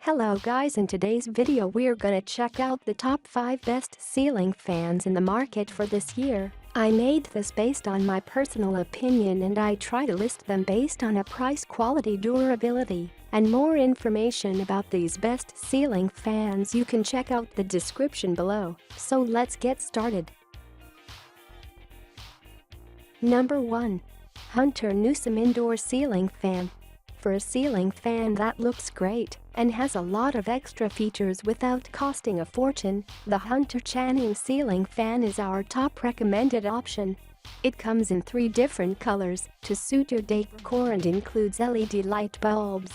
Hello guys, in today's video we're gonna check out the top 5 best ceiling fans in the market for this year. I made this based on my personal opinion and I try to list them based on a price, quality, durability, and more information about these best ceiling fans. You can check out the description below. So let's get started. Number 1. Hunter Newsome Indoor Ceiling Fan. For a ceiling fan that looks great and has a lot of extra features without costing a fortune, the Hunter Channing ceiling fan is our top recommended option. It comes in 3 different colors to suit your decor and includes LED light bulbs.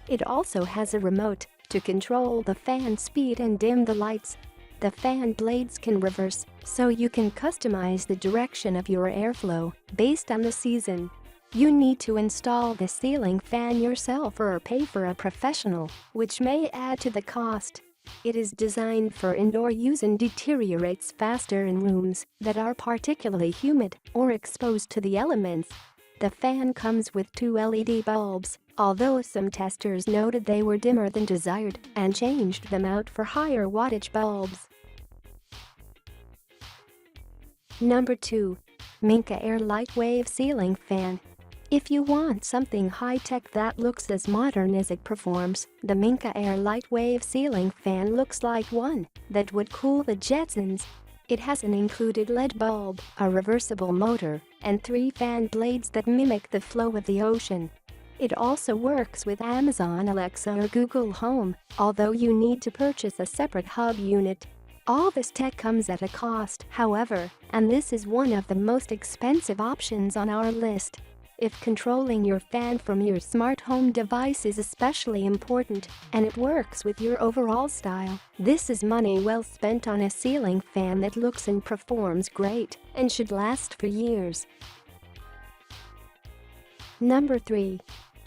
It also has a remote to control the fan speed and dim the lights. The fan blades can reverse, so you can customize the direction of your airflow based on the season. You need to install the ceiling fan yourself or pay for a professional, which may add to the cost. It is designed for indoor use and deteriorates faster in rooms that are particularly humid or exposed to the elements. The fan comes with 2 LED bulbs, although some testers noted they were dimmer than desired and changed them out for higher wattage bulbs. Number 2. Minka Aire Light Wave Ceiling Fan. If you want something high-tech that looks as modern as it performs, the Minka Aire Light Wave Ceiling Fan looks like one that would cool the Jetsons. It has an included LED bulb, a reversible motor, and 3 fan blades that mimic the flow of the ocean. It also works with Amazon Alexa or Google Home, although you need to purchase a separate hub unit. All this tech comes at a cost, however, and this is one of the most expensive options on our list. If controlling your fan from your smart home device is especially important and it works with your overall style, this is money well spent on a ceiling fan that looks and performs great and should last for years. Number 3.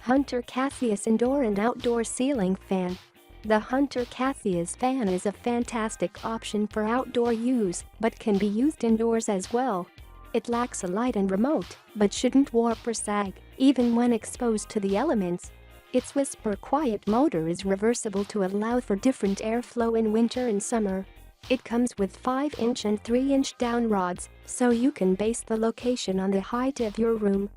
Hunter Cassius Indoor and Outdoor Ceiling Fan. The Hunter Cassius fan is a fantastic option for outdoor use but can be used indoors as well. It lacks a light and remote, but shouldn't warp or sag, even when exposed to the elements. Its whisper quiet motor is reversible to allow for different airflow in winter and summer. It comes with 5-inch and 3-inch down rods, so you can base the location on the height of your room.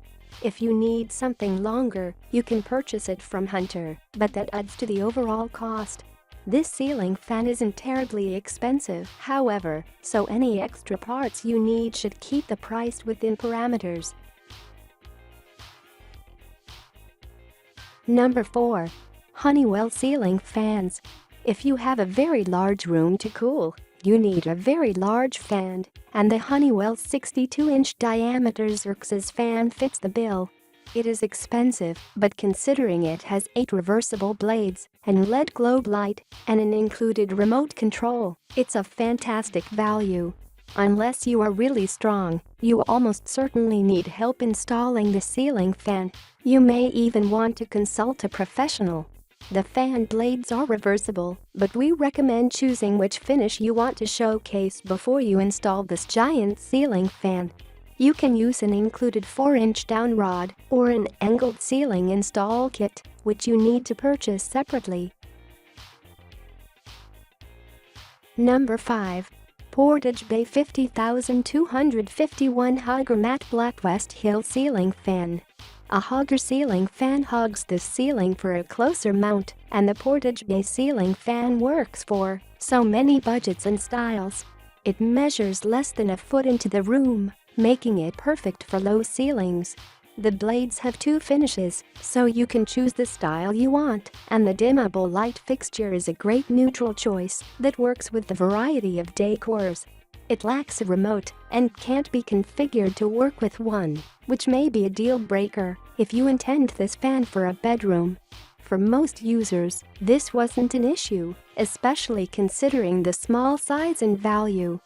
If you need something longer, you can purchase it from Hunter, but that adds to the overall cost. This ceiling fan isn't terribly expensive, however, so any extra parts you need should keep the price within parameters. Number 4. Honeywell Ceiling Fans. If you have a very large room to cool, you need a very large fan, and the Honeywell 62-inch diameter Xerxes fan fits the bill. It is expensive, but considering it has 8 reversible blades, and LED globe light, and an included remote control, it's a fantastic value. Unless you are really strong, you almost certainly need help installing the ceiling fan. You may even want to consult a professional. The fan blades are reversible, but we recommend choosing which finish you want to showcase before you install this giant ceiling fan. You can use an included 4-inch down rod or an angled ceiling install kit, which you need to purchase separately. Number 5. Portage Bay 50251 Hugger Matte Black West Hill Ceiling Fan. A Hugger ceiling fan hugs the ceiling for a closer mount, and the Portage Bay ceiling fan works for so many budgets and styles. It measures less than a foot into the room, making it perfect for low ceilings. The blades have 2 finishes, so you can choose the style you want, and the dimmable light fixture is a great neutral choice that works with the variety of decors. It lacks a remote and can't be configured to work with one, which may be a deal breaker if you intend this fan for a bedroom. For most users, this wasn't an issue, especially considering the small size and value.